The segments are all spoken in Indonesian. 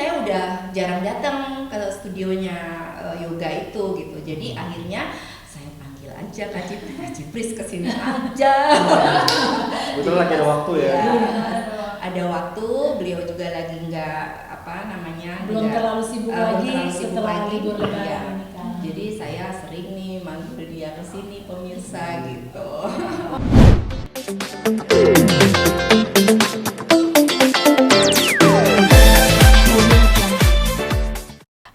saya udah jarang datang ke studionya yoga itu gitu. Jadi akhirnya saya panggil aja Kak Cipris kesini aja. Betul lagi ada waktu ya. Ada waktu, beliau juga lagi belum terlalu sibuk lagi setelah libur lebaran ya. ini kan. Jadi saya sering nih manggil dia kesini pemirsa gitu.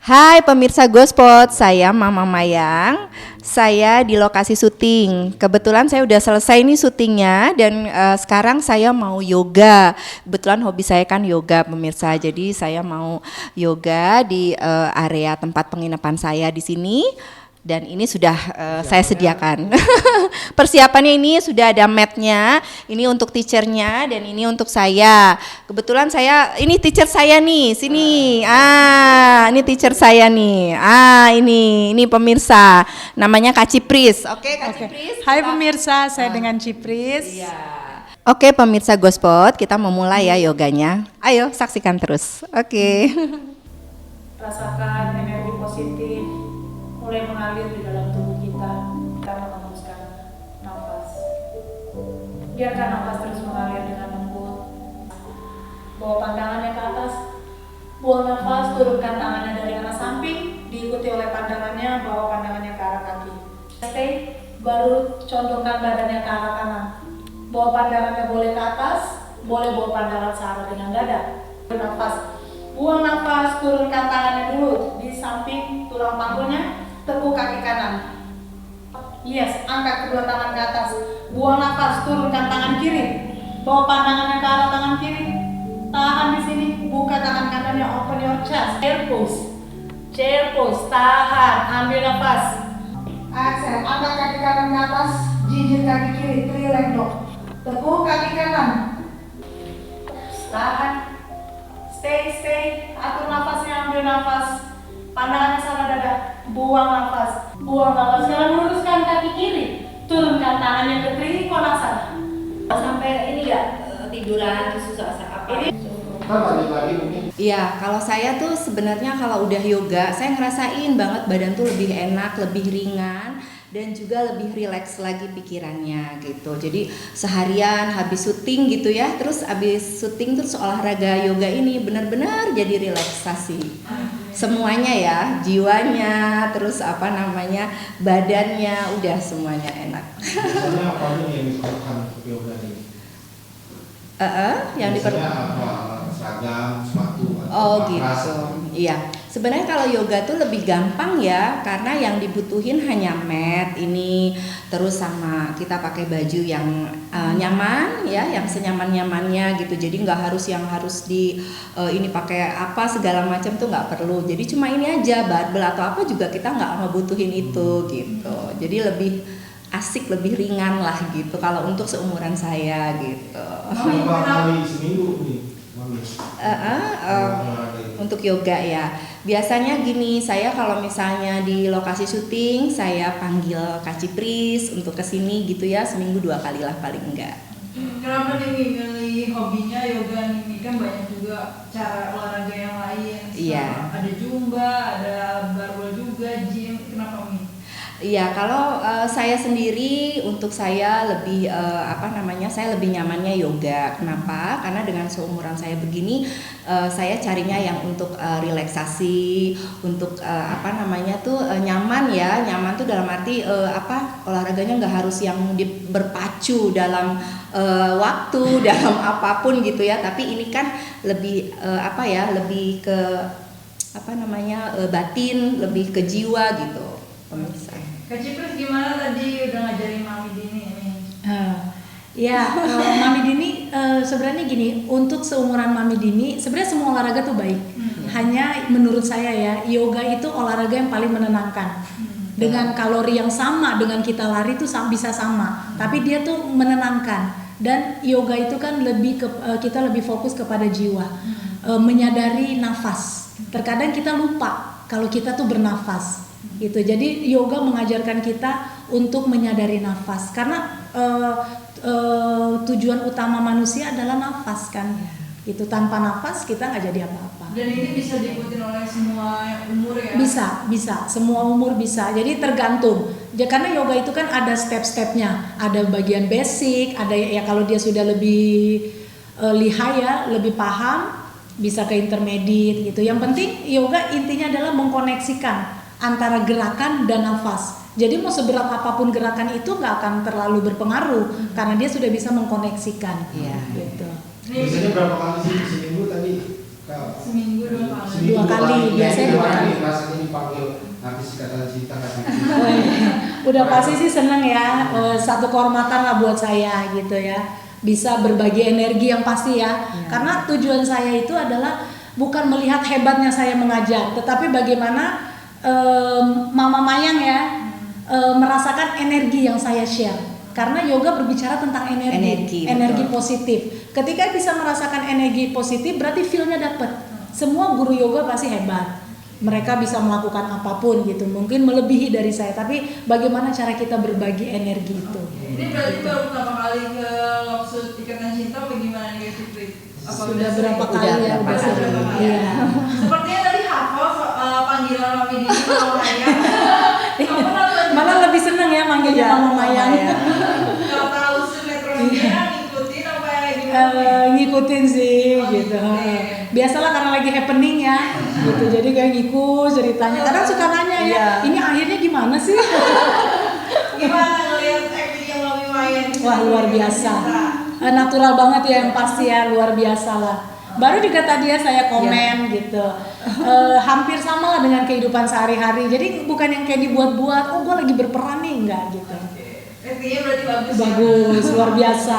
Hai pemirsa Gospot, saya Mama Mayang. Saya di lokasi syuting. Kebetulan saya udah selesai nih syutingnya dan sekarang saya mau yoga. Kebetulan hobi saya kan yoga pemirsa. Jadi saya mau yoga di area tempat penginapan saya di sini. Dan ini sudah saya sediakan. Persiapannya ini sudah ada mat-nya, ini untuk teachernya dan ini untuk saya. Kebetulan ini teacher saya nih, sini. Ini teacher saya nih. Ini pemirsa. Namanya Kak Cipris. Oke, Kak Cipris. Hai pemirsa, saya dengan Cipris. Iya. Oke, pemirsa Gospot, kita memulai ya yoganya. Ayo saksikan terus. Oke. Rasakan energi positif mulai mengalir di dalam tubuh kita. Kita menghembuskan nafas. Biarkan nafas terus mengalir dengan lembut. Bawa pandangannya ke atas. Buang nafas, turunkan tangannya dari arah samping, diikuti oleh pandangannya, bawa pandangannya ke arah kaki. Stay, baru condongkan badannya ke arah kanan. Bawa pandangannya boleh ke atas, boleh bawa pandangan searah dengan dada. Nafas. Buang nafas, turunkan tangannya dulu di samping tulang panggulnya. Tekuk kaki kanan. Yes, angkat kedua tangan ke atas. Buang nafas, turunkan tangan kiri. Bawa pandangannya ke arah tangan kiri. Tahan di sini, buka tangan kanannya, open your chest. Chair pose. Chair pose, tahan, ambil nafas. Exhale, angkat kaki kanan ke atas, jinjit kaki kiri, three leg lock. Tekuk kaki kanan. Tahan. Stay, atur nafasnya, ambil nafas. Pandangannya sama dada, buang nafas. Sekarang luruskan kaki kiri, turunkan tangannya ke Trikonasana. Sampai ini tiduran susah apa? Lagi mungkin. Iya, kalau saya tuh sebenarnya kalau udah yoga, saya ngerasain banget badan tuh lebih enak, lebih ringan dan juga lebih rileks lagi pikirannya gitu. Jadi seharian habis syuting gitu ya, terus habis syuting terus olahraga yoga ini benar-benar jadi relaksasi. Semuanya ya, jiwanya, terus badannya, udah semuanya enak. Biasanya apa yang diperlukan untuk yoga ini? Yang diperlukan apa? Seragam, sepatu, gitu. Iya. Sebenarnya kalau yoga tuh lebih gampang ya, karena yang dibutuhin hanya mat ini, terus sama kita pakai baju yang nyaman ya, yang senyaman-nyamannya gitu. Jadi nggak harus ini pakai apa segala macam tuh nggak perlu. Jadi cuma ini aja, barbel atau apa juga kita nggak ngebutuhin itu gitu. Jadi lebih asik, lebih ringan lah gitu kalau untuk seumuran saya gitu. Berapa kali seminggu nih? Untuk yoga ya. Biasanya gini, saya kalau misalnya di lokasi syuting, saya panggil Kak Cipris untuk kesini gitu ya, seminggu 2 kali lah paling enggak. Kenapa nih milih hobinya yoga ini? Kan banyak juga cara olahraga yang lain. Iya. Ada zumba, ada barbel juga, gym. Kenapa nih? Iya, kalau saya sendiri untuk saya lebih saya lebih nyamannya yoga. Kenapa? Karena dengan seumuran saya begini, saya carinya yang untuk relaksasi, untuk nyaman ya. Nyaman tuh dalam arti olahraganya nggak harus yang berpacu dalam waktu, dalam apapun gitu ya. Tapi ini kan lebih lebih ke batin, lebih ke jiwa gitu. Pemirsa. Kak Cipris gimana tadi udah ngajarin Mami Dini ini? Mami Dini sebenarnya gini, untuk seumuran Mami Dini sebenarnya semua olahraga tuh baik. Hanya menurut saya ya, yoga itu olahraga yang paling menenangkan. Dengan kalori yang sama dengan kita lari tuh bisa sama, tapi dia tuh menenangkan. Dan yoga itu kan kita lebih fokus kepada jiwa, menyadari nafas. Terkadang kita lupa kalau kita tuh bernafas. Gitu. Jadi yoga mengajarkan kita untuk menyadari nafas karena tujuan utama manusia adalah nafas kan. Itu tanpa nafas kita nggak jadi apa-apa. Dan ini bisa diikutin oleh semua umur ya? Bisa, semua umur bisa. Jadi tergantung. Karena yoga itu kan ada step-stepnya. Ada bagian basic, ada ya kalau dia sudah lebih lihai ya, lebih paham, bisa ke intermediate gitu. Yang penting yoga intinya adalah mengkoneksikan antara gerakan dan nafas. Jadi mau seberat apapun gerakan itu nggak akan terlalu berpengaruh karena dia sudah bisa mengkoneksikan. Iya. Gitu. Biasanya berapa kali sih seminggu tadi? Seminggu 2 kali. Seminggu 2 kali, biasanya 2 kali. Rasanya dipanggil artis Ikatan Cinta kasih. Udah pasti sih seneng ya, satu kehormatan lah buat saya gitu ya, bisa berbagi energi yang pasti ya. Karena tujuan saya itu adalah bukan melihat hebatnya saya mengajar, tetapi bagaimana Mama Mayang ya merasakan energi yang saya share. Karena yoga berbicara tentang energi positif. Ketika bisa merasakan energi positif, berarti feel-nya dapet. Semua guru yoga pasti hebat. Mereka bisa melakukan apapun gitu, mungkin melebihi dari saya. Tapi bagaimana cara kita berbagi energi itu? Ini berarti baru pertama kali ke Loksud Ikatan Cinta, bagaimana nih Fitri? Sudah berapa kali ya? berapa Udah kali. Iya. Sepertinya tadi hafal panggilan Mami Dini Mama Mayang. Malah lebih seneng ya manggilnya Mama Mayang. Kalau tahu sinetronnya ngikutin apa gimana? Ngikutin sih gitu. Oke. Biasalah karena lagi happening ya, gitu. Jadi kayak ngikut ceritanya. Kadang suka nanya ya, ini akhirnya gimana sih? Gimana ngeliat acting Mami Mayang? Wah luar biasa, natural banget ya yang pasti ya, luar biasa lah. Baru juga tadi ya saya komen gitu, hampir sama lah dengan kehidupan sehari-hari. Jadi bukan yang kayak dibuat-buat, oh gue lagi berperan nih, enggak gitu. Actingnya berarti bagus. Bagus, luar biasa.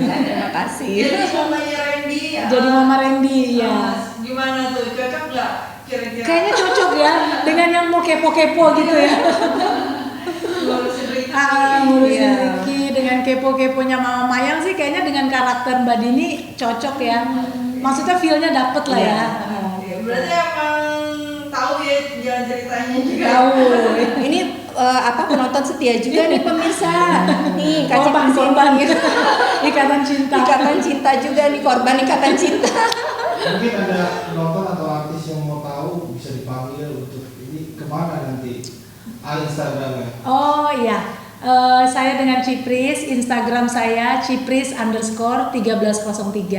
Terima kasih. Jadi mamanya Randy. Jadi Mama Randy ya. Gimana tuh, cocok nggak kira-kira? Kayaknya cocok ya dengan yang mau kepo-kepo gitu ya. Ngurusin Ricky. Ngurusin Ricky dengan kepo-keponya Mama Mayang sih kayaknya dengan karakter Mbak Dini cocok ya. Maksudnya feel-nya dapet lah ya. Berarti emang tahu ya jalan ceritanya juga. Tahu. Ini penonton setia juga nih pemirsa. Nih Korban gitu. Ikatan Cinta. Ikatan Cinta juga nih, korban Ikatan Cinta. Mungkin ada penonton atau artis yang mau tahu bisa dipanggil untuk ini kemana nanti? Instagramnya. Oh iya. Saya dengan Cipris, Instagram saya Cipris_1303.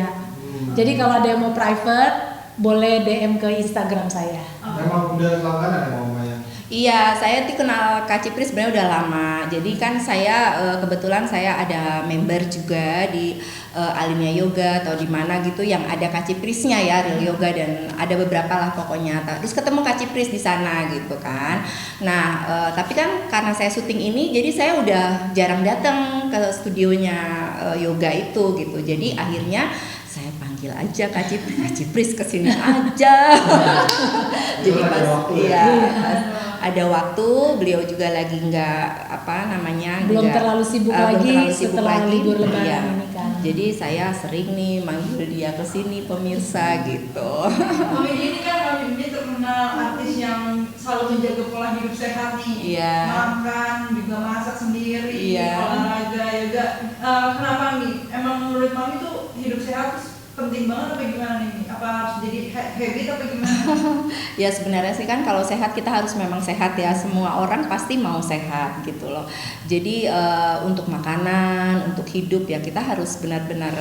Jadi kalau ada yang mau private, boleh DM ke Instagram saya. Memang udah langganan ya Mama Mayang? Iya, saya tuh kenal Kak Cipris sebenarnya udah lama. Jadi kan saya kebetulan saya ada member juga di Alinea Yoga atau di mana gitu yang ada Kak Ciprisnya ya, Real Yoga, dan ada beberapa lah pokoknya. Terus ketemu Kak Cipris di sana gitu kan. Nah, tapi kan karena saya syuting ini, jadi saya udah jarang datang ke studionya yoga itu gitu. Jadi akhirnya saya panggil aja Kak Cipris kesini aja. Jadi pas ada waktu, beliau juga lagi belum terlalu sibuk lagi setelah libur lebaran iya. ini kan. Jadi saya sering nih manggil dia kesini pemirsa gitu. Mami Dini kan terkenal artis yang selalu menjaga pola hidup sehat nih. Iya. Makan, juga masak sendiri, Iya. olahraga, yoga. Kenapa nih? Emang menurut Mami tuh hidup sehat tuh penting banget apa gimana nih? Apa harus jadi habit apa gimana? Ya sebenarnya sih kan kalau sehat kita harus memang sehat ya, semua orang pasti mau sehat gitu loh. Jadi untuk makanan, untuk hidup ya kita harus benar-benar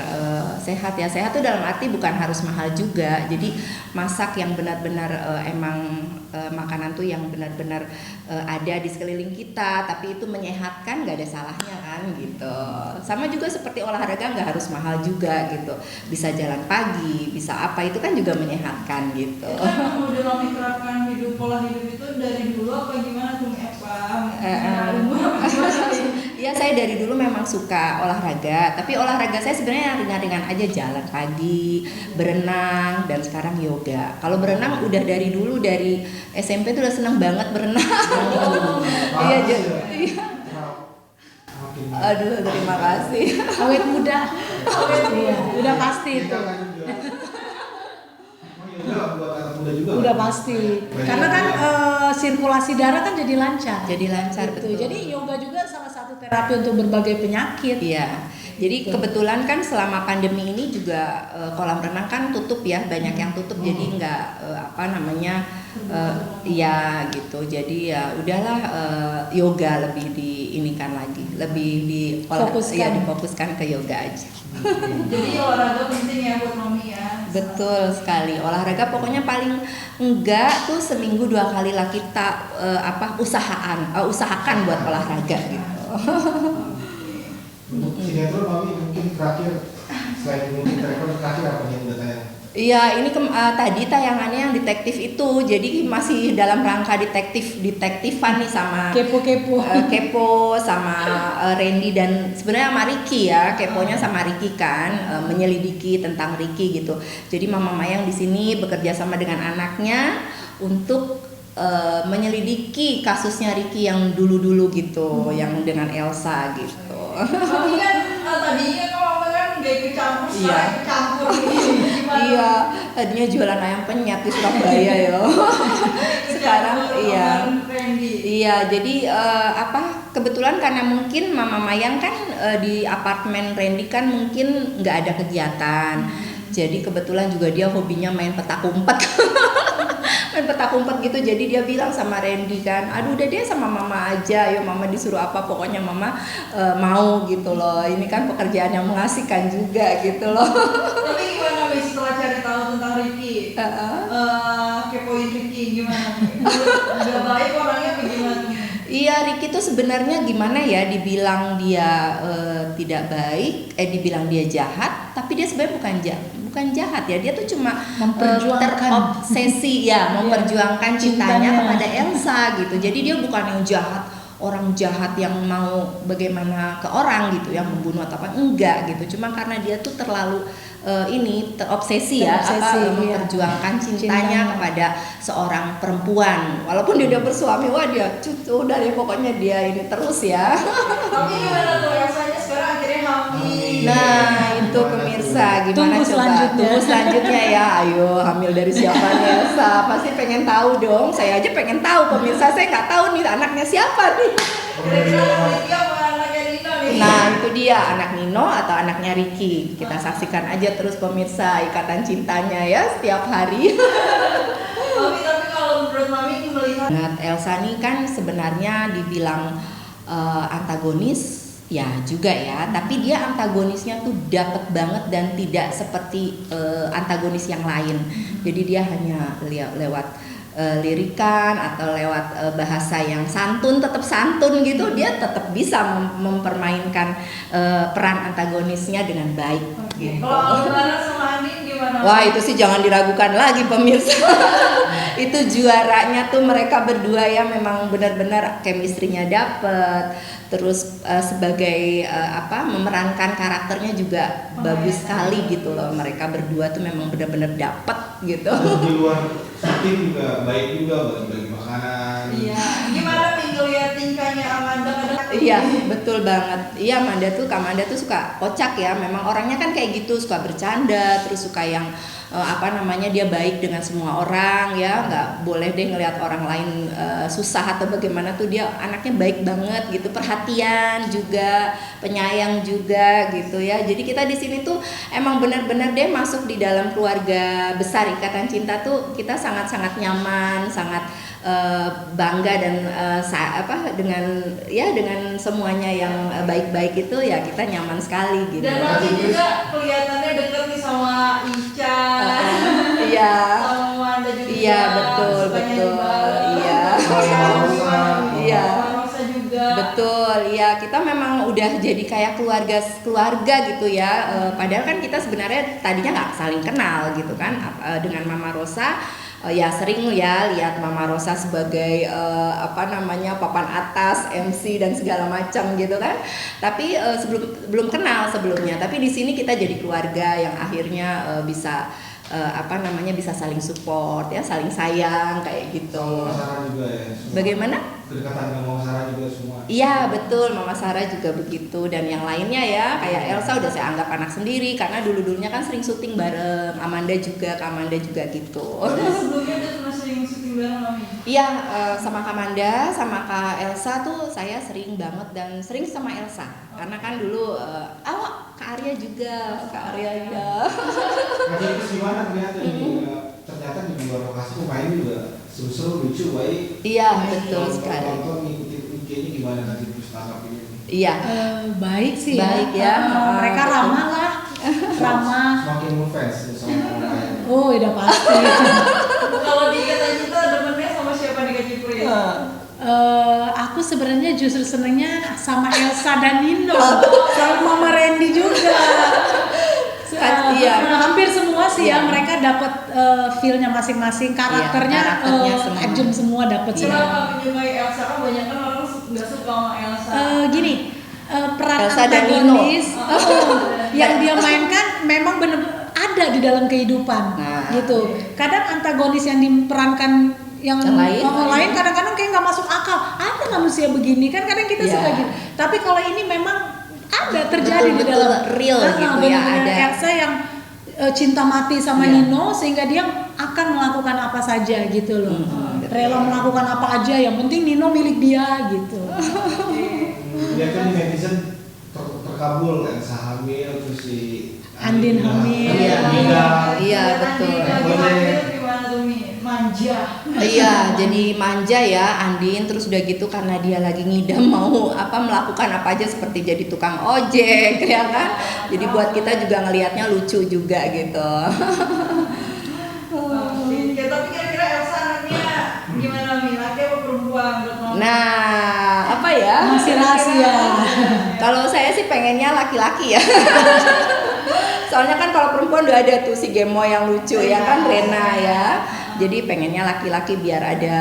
sehat ya. Sehat tuh dalam arti bukan harus mahal juga. Jadi masak yang benar-benar emang makanan tuh yang benar-benar ada di sekeliling kita, tapi itu menyehatkan, nggak ada salahnya kan gitu. Sama juga seperti olahraga nggak harus mahal juga gitu. Bisa jalan pagi, bisa apa, itu kan juga menyehatkan gitu. Itu emang udah Mami terapkan pola hidup itu dari dulu apa gimana tuh Ya saya dari dulu memang suka olahraga, tapi olahraga saya sebenarnya yang ringan-ringan aja, jalan pagi, berenang, dan sekarang yoga. Kalau berenang udah dari dulu, dari SMP tuh udah senang banget berenang. Iya jadi. Aduh terima kasih. Awet muda. Iya, udah pasti itu. Udah pasti. Karena kan sirkulasi darah kan jadi lancar. Jadi lancar gitu. betul. Jadi yoga juga salah satu terapi untuk berbagai penyakit. Iya. Jadi kebetulan kan selama pandemi ini juga kolam renang kan tutup ya, banyak yang tutup, jadi nggak ya gitu. Jadi ya udahlah, yoga lebih diinikan lagi, lebih difokuskan ke yoga aja. Jadi olahraga penting ya buat mami ya. Betul sekali, olahraga pokoknya paling enggak tuh seminggu 2 kali lah kita usahakan buat olahraga gitu. Untuk sinetron mami mungkin terakhir, selain mungkin terakhir apa nih yang udah tayang? Iya, ini tadi tayangannya yang detektif itu, jadi masih dalam rangka detektifan nih sama kepo sama Randy dan sebenarnya sama Ricky ya, keponya sama Ricky kan, menyelidiki tentang Ricky gitu. Jadi Mama Mayang di sini bekerja sama dengan anaknya untuk menyelidiki kasusnya Ricky yang dulu gitu, yang dengan Elsa gitu. Mami kan tadinya kalau kan gak ikut campur, sekarang ikut campur gimana? Iya, tadinya jualan ayam penyet di Surabaya ya. Sekarang iya, jadi kebetulan karena mungkin Mama Mayang kan di apartemen Randy kan mungkin nggak ada kegiatan. Jadi kebetulan juga dia hobinya main petak umpet. Main petak umpet gitu, jadi dia bilang sama Randy kan, aduh udah deh sama Mama aja, ayo Mama disuruh apa pokoknya Mama mau gitu loh. Ini kan pekerjaan yang mengasihkan juga gitu loh. Tapi gimana Mi setelah cari tahu tentang Ricky? Kepoin Ricky gimana? Udah baik orangnya apa gimana? Iya, Ricky tuh sebenarnya gimana ya, dibilang dia tidak baik, dibilang dia jahat, tapi dia sebenarnya bukan jahat ya, dia tuh cuma terobsesi ya, memperjuangkan cintanya kepada Elsa gitu. Jadi dia bukan yang jahat, orang jahat yang mau bagaimana ke orang gitu, yang membunuh atau apa, enggak gitu. Cuma karena dia tuh terlalu terobsesi memperjuangkan cintanya kepada seorang perempuan. Walaupun dia udah bersuami, wah dia udah deh pokoknya dia ini terus ya. Tapi gimana tuh rasanya sekarang akhirnya hamil? Nah itu pemirsa, gimana tunggu selanjutnya ya. Ayo, hamil dari siapa nih Elsa? Pasti pengen tahu dong. Saya aja pengen tahu pemirsa, saya nggak tahu nih anaknya siapa nih. Kira-kira Ricky apa anaknya Nino nih? Nah itu dia, anak Nino atau anaknya Ricky. Kita saksikan aja terus pemirsa ikatan cintanya ya setiap hari. Tapi kalau menurut Mami melihat Elsa nih kan sebenarnya dibilang antagonis ya juga ya, tapi dia antagonisnya tuh dapet banget dan tidak seperti antagonis yang lain. Jadi dia hanya lewat lirikan atau lewat bahasa yang santun, tetap santun gitu, dia tetap bisa mempermainkan peran antagonisnya dengan baik. Gitu. Kalau Alvara sama Andin gimana? Wah itu sih jangan diragukan lagi pemirsa. Itu juaranya tuh mereka berdua ya, memang benar-benar chemistry-nya dapet. Terus sebagai memerankan karakternya juga bagus sekali gitu loh. Mereka berdua tuh memang benar-benar dapet gitu. Di luar syuting juga baik juga, bagi makanan. Iya. Gimana nih ngeliat tingkahnya Amanda? Iya betul banget. Iya Amanda tuh suka kocak ya. Memang orangnya kan kayak gitu, suka bercanda, terus suka yang dia baik dengan semua orang ya, nggak boleh deh ngelihat orang lain susah atau bagaimana tuh, dia anaknya baik banget gitu, perhatian juga, penyayang juga gitu ya. Jadi kita di sini tuh emang benar-benar deh masuk di dalam keluarga besar Ikatan Cinta tuh kita sangat-sangat nyaman, sangat bangga dan dengan semuanya yang baik-baik itu ya, kita nyaman sekali gitu. Dan nanti juga kelihatannya deket nih sama Ica. Iya. Sama Wanda juga. Iya betul. Iya. Iya. Juga. Betul, ya kita memang udah jadi kayak keluarga gitu ya. Padahal kan kita sebenarnya tadinya nggak saling kenal gitu kan dengan Mama Rosa. Ya sering ya lihat Mama Rosa sebagai papan atas, MC dan segala macam gitu kan. Tapi belum kenal sebelumnya. Tapi di sini kita jadi keluarga yang akhirnya bisa bisa saling support ya, saling sayang kayak gitu. Mama Sarah juga ya. Bagaimana? Kedekatan dengan Mama Sarah juga semua. Iya betul, Mama Sarah juga begitu, dan yang lainnya ya kayak Elsa udah saya anggap anak sendiri karena dulunya kan sering syuting bareng. Amanda juga gitu. Sebelumnya udah pernah sering syuting bareng Mami? Iya, sama Kak Amanda, sama Kak Elsa tuh saya sering banget, dan sering sama Elsa karena kan dulu Kak Arya juga, Kak Arya ya. Nah, terus gimana ternyata ini ternyata di luar lokasi pemain juga seru-seru, lucu, baik. Iya, betul Kalau sekali. penonton ngikutin IG-nya gimana nanti terus tangkap ini? Iya. Baik sih Baik ya. mereka Betul. ramah lah, ramah. Semakin ngefans ya sama pemain. Oh udah pasti. Kalau di Kata Cinta demennya sama siapa di Kak Cipri? Aku sebenarnya justru senengnya sama Elsa dan Nino, sama Mama Randy juga. Iya. Hampir semua sih Iya. ya, mereka dapat feel-nya masing-masing, karakternya, karakternya semua. Agent semua dapat sih. Kenapa menyukai Elsa? Kan banyak kan orang nggak suka sama Elsa. Gini, peran Elsa dan Nino. antagonis yang dia mainkan memang benar ada di dalam kehidupan, Nah, gitu. Kadang antagonis yang diperankan yang lain. orang lain kadang-kadang kayak nggak masuk akal. Ada manusia begini kan, kadang kita Iya. suka gitu. Tapi kalau ini memang ada terjadi di Betul-betul dalam real gitu ya, benar-benar ada. Elsa yang cinta mati sama Iya. Nino sehingga dia akan melakukan apa saja gitu loh. betul. Rela melakukan apa aja, yang penting Nino milik dia gitu. Dia kan di netizen terkabul kan, hamil terus si Andin hamil. Iya. meninggal. Iya, betul. Gimana tuh Mi? Manja. Iya, jadi manja ya Andin, terus udah gitu karena dia lagi ngidam mau melakukan apa aja seperti jadi tukang ojek ya kan. Jadi buat kita juga ngelihatnya lucu juga gitu. Oke, tapi kira-kira Elsa anaknya gimana Mi? Laki apa perempuan menurut Mama? Nah, apa ya? Masih rahasia. Kalau saya sih pengennya laki-laki ya. Soalnya kan kalau perempuan udah ada tuh si Gemo yang lucu ya kan, Rena ya. Jadi pengennya laki-laki biar ada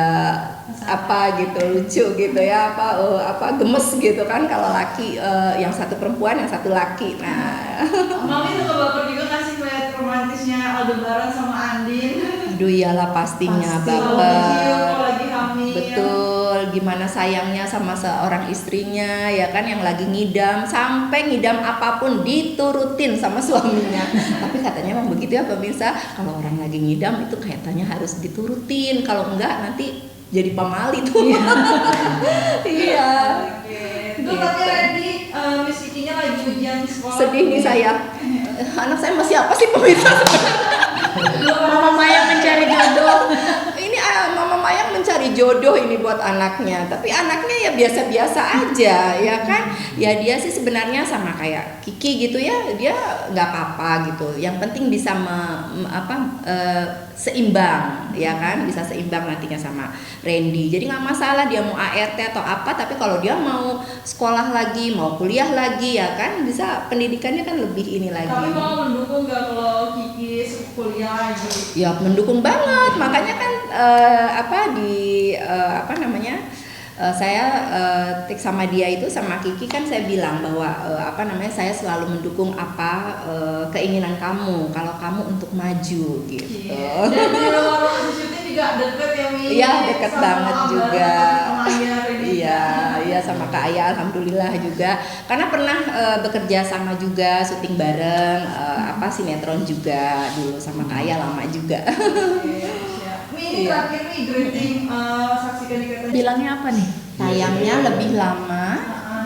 apa gitu lucu gitu ya, apa gemes gitu kan. Kalau laki yang satu perempuan yang satu laki. Nah, Mami suka baper juga kasih lihat romantisnya Aldebaran sama Andin. aduh iyalah pastinya Pasti. Kalau baper. kalau lagi hamil. Betul, gimana sayangnya sama seorang istrinya ya kan, yang lagi ngidam, sampai ngidam apapun diturutin sama suaminya. Tapi katanya emang begitu ya pemirsa, kalau orang lagi ngidam itu kayaknya harus diturutin, kalau enggak nanti jadi pamali tuh. Iya. Oke. Itu tapi Randy, Miss Kiki-nya lagi ujian sekolah. Sedih nih saya. Anak saya masih apa sih pemirsa? Mama Maya mencari jodoh. Ini Mama Mayang mencari jodoh ini buat anaknya, tapi anaknya ya biasa-biasa aja ya kan. Ya dia sih sebenarnya sama kayak Kiki gitu ya, dia nggak apa-apa gitu. Yang penting bisa seimbang ya kan, bisa seimbang nantinya sama Randy. Jadi nggak masalah dia mau ART atau apa, tapi kalau dia mau sekolah lagi, mau kuliah lagi ya kan, bisa pendidikannya kan lebih ini lagi. Tapi mau mendukung nggak kalau Kiki kuliah lagi? Ya mendukung banget, makanya kan saya tik sama dia itu, sama Kiki kan saya bilang bahwa saya selalu mendukung keinginan kamu, kalau kamu untuk maju gitu. Iya. Dan di luar lokasi syuting juga deket ya Mi? Iya deket Sama banget Abang, juga. sama Ayah ini. Iya sama Kak Ayah alhamdulillah juga, karena pernah bekerja sama juga, syuting bareng sinetron juga dulu sama Kak Ayah lama juga. Oke, siap. Mi, ini Iya. terakhir nih greeting saksikan di Kata. Bilangnya apa nih? Sayangnya lebih lama.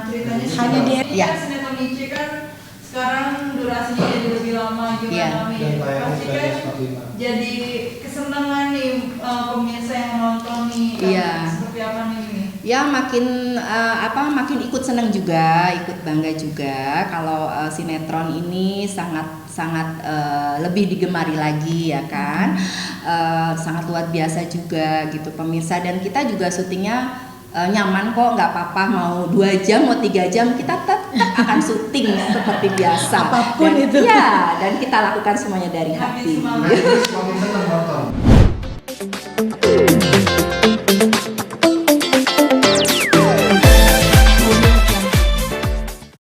Ceritanya Hanya sih, dia. ini Ya. kan sinetron Ici kan sekarang durasinya jadi lebih lama Iya. gimana Mi? Dan tayangnya Pasti sudah kan 45. jadi kesenangan nih pemirsa yang nonton nih. Iya. Seperti apa nih Mi? Ya makin ikut senang juga, ikut bangga juga kalau sinetron ini sangat lebih digemari lagi ya kan. Sangat luar biasa juga gitu pemirsa, dan kita juga syutingnya nyaman kok, nggak apa-apa mau 2 jam mau 3 jam kita tetap akan syuting seperti biasa. Apapun dan, itu. Ya, dan kita lakukan semuanya dari hati. Habis semangat. Nah, itu semakin senang nonton.